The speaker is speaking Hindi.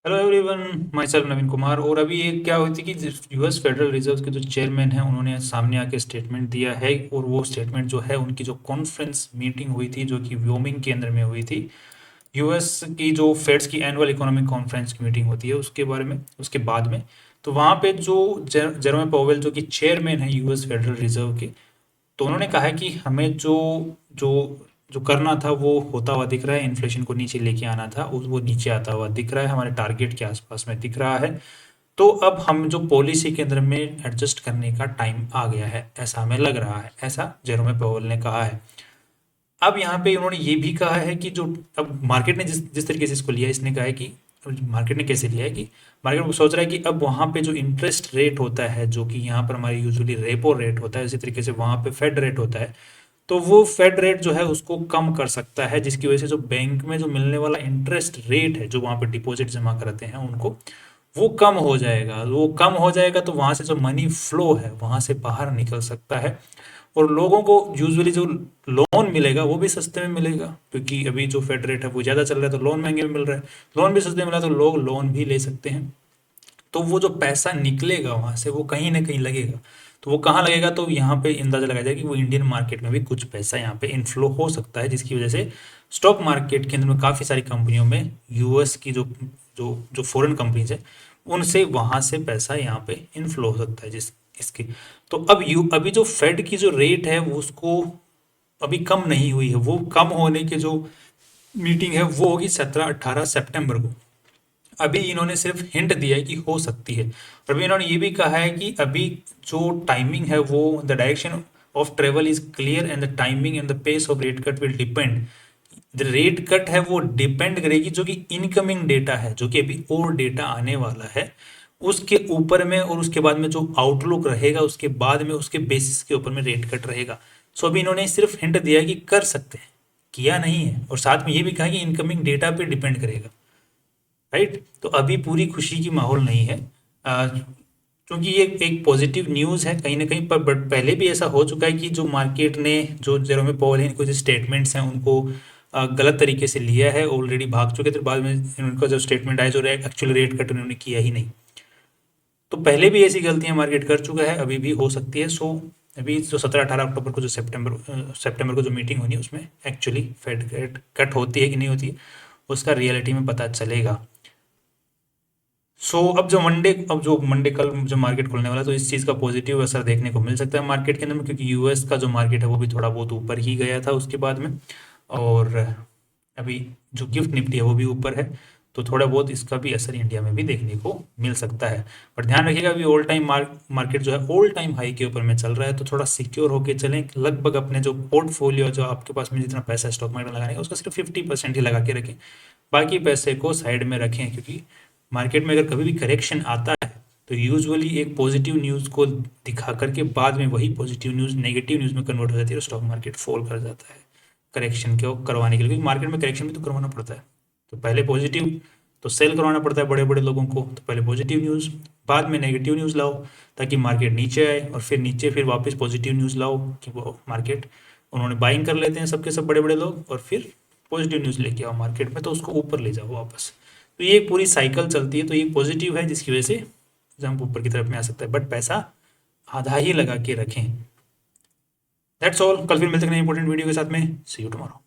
हेलो एवरीवन, माई सेल्फ नवीन कुमार। और अभी एक क्या हुई थी कि यूएस फेडरल रिजर्व के जो चेयरमैन हैं उन्होंने सामने आके स्टेटमेंट दिया है। और वो स्टेटमेंट जो है उनकी जो कॉन्फ्रेंस मीटिंग हुई थी जो कि व्योमिंग केंद्र में हुई थी, यूएस की जो फेड्स की एनुअल इकोनॉमिक कॉन्फ्रेंस की मीटिंग होती है उसके बारे में, उसके बाद में। तो वहाँ पे जो जेरोम पावेल जो कि चेयरमैन है यूएस फेडरल रिजर्व के, तो उन्होंने कहा है कि हमें जो जो जो करना था वो होता हुआ दिख रहा है। इन्फ्लेशन को नीचे लेके आना था वो नीचे आता हुआ दिख रहा है, हमारे टारगेट के आसपास में दिख रहा है। तो अब हम जो पॉलिसी केंद्र में एडजस्ट करने का टाइम आ गया है, ऐसा हमें लग रहा है, ऐसा जेरोमे पावेल ने कहा है। अब यहाँ पे उन्होंने ये भी कहा है कि जो अब मार्केट ने जिस जिस तरीके से इसको लिया, इसने कहा है कि मार्केट ने कैसे लिया है कि मार्केट को सोच रहा है कि अब वहाँ पे जो इंटरेस्ट रेट होता है, जो कि यहाँ पर हमारी यूजुअली रेपो रेट होता है, इसी तरीके से वहाँ पे फेड रेट होता है। तो वो फेड रेट जो है उसको कम कर सकता है, जिसकी वजह से जो बैंक में जो मिलने वाला इंटरेस्ट रेट है, जो वहाँ पे डिपॉजिट जमा कराते हैं उनको, वो कम हो जाएगा। वो कम हो जाएगा तो वहाँ से जो मनी फ्लो है वहाँ से बाहर निकल सकता है। और लोगों को यूजुअली जो लोन मिलेगा वो भी सस्ते में मिलेगा, क्योंकि अभी जो फेड रेट है वो ज़्यादा चल रहा है तो लोन महंगे में मिल रहा है। लोन भी सस्ते में मिला तो लोग लोन भी ले सकते हैं। तो वो जो पैसा निकलेगा वहां से वो कहीं ना कहीं लगेगा। तो वो कहाँ लगेगा, तो यहाँ पे अंदाजा लगाया जाए कि वो इंडियन मार्केट में भी कुछ पैसा यहाँ पे इनफ्लो हो सकता है, जिसकी वजह से स्टॉक मार्केट के अंदर में काफ़ी सारी कंपनियों में यूएस की जो जो जो फॉरेन कंपनीज है उनसे वहां से पैसा यहाँ पे इनफ्लो हो सकता है जिस इसकी। तो अब अभी जो फेड की जो रेट है वो उसको अभी कम नहीं हुई है। वो कम होने के जो मीटिंग है वो होगी 17-18 सितंबर को। अभी इन्होंने सिर्फ हिंट दिया है कि हो सकती है। और अभी इन्होंने ये भी कहा है कि अभी जो टाइमिंग है वो the direction of travel is clear and the timing and the pace of rate cut will depend. The rate cut है वो डिपेंड करेगी जो कि इनकमिंग डेटा है, जो कि अभी और डेटा आने वाला है उसके ऊपर में, और उसके बाद में जो आउटलुक रहेगा उसके बाद में उसके बेसिस के ऊपर में रेट कट रहेगा। सो अभी इन्होंने सिर्फ हिंट दिया है कि कर सकते हैं, किया नहीं है। और साथ में ये भी कहा कि इनकमिंग डेटा पे डिपेंड करेगा। राइट, तो अभी पूरी खुशी की माहौल नहीं है, क्योंकि ये एक पॉजिटिव न्यूज़ है कहीं ना कहीं पर। बट पहले भी ऐसा हो चुका है कि जो मार्केट ने जो जेरोमे पावेल हैं, इनको जो स्टेटमेंट्स हैं उनको गलत तरीके से लिया है, ऑलरेडी भाग चुके थे। बाद में उनका जो स्टेटमेंट आया जो एक्चुअल रेट कट उन्होंने किया ही नहीं। तो पहले भी ऐसी गलतियां मार्केट कर चुका है, अभी भी हो सकती है। सो अभी जो 17-18 अक्टूबर को जो सितंबर को जो मीटिंग होनी है उसमें एक्चुअली फेड कट होती है कि नहीं होती है उसका रियलिटी में पता चलेगा। अब जो मंडे कल जो मार्केट खुलने वाला है, तो इस चीज़ का पॉजिटिव असर देखने को मिल सकता है मार्केट के अंदर में, क्योंकि यूएस का जो मार्केट है वो भी थोड़ा बहुत ऊपर ही गया था उसके बाद में। और अभी जो गिफ्ट निफ्टी है वो भी ऊपर है। तो थोड़ा बहुत इसका भी असर इंडिया में भी देखने को मिल सकता है। पर ध्यान रखिएगा, अभी ऑल टाइम मार्केट जो है ऑल टाइम हाई के ऊपर में चल रहा है, तो थोड़ा सिक्योर होके चलें। लगभग अपने जो पोर्टफोलियो, जो आपके पास में जितना पैसा स्टॉक मार्केट में लगाने का उसका सिर्फ 50% ही लगा के रखें, बाकी पैसे को साइड में रखें। क्योंकि मार्केट में अगर कभी भी करेक्शन आता है तो यूजुअली एक पॉजिटिव न्यूज़ को दिखा करके बाद में वही पॉजिटिव न्यूज़ नेगेटिव न्यूज़ में कन्वर्ट हो जाती है और स्टॉक मार्केट फॉल कर जाता है करेक्शन को करवाने के लिए। क्योंकि मार्केट में करेक्शन भी तो करवाना पड़ता है। तो पहले पॉजिटिव तो सेल करवाना पड़ता है बड़े बड़े लोगों को, तो पहले पॉजिटिव न्यूज़ बाद में नेगेटिव न्यूज़ लाओ ताकि मार्केट नीचे आए, और फिर नीचे फिर वापस पॉजिटिव न्यूज़ लाओ कि वो मार्केट उन्होंने बाइंग कर लेते हैं सबके सब बड़े बड़े लोग, और फिर पॉजिटिव न्यूज़ लेके आओ मार्केट में तो उसको ऊपर ले जाओ वापस। तो ये एक पूरी साइकिल चलती है। तो ये पॉजिटिव है जिसकी वजह से जंप ऊपर की तरफ में आ सकता है, बट पैसा आधा ही लगा के रखें। That's all. कल फिर मिलते हैं इंपॉर्टेंट वीडियो के साथ में। सी यू टुमारो।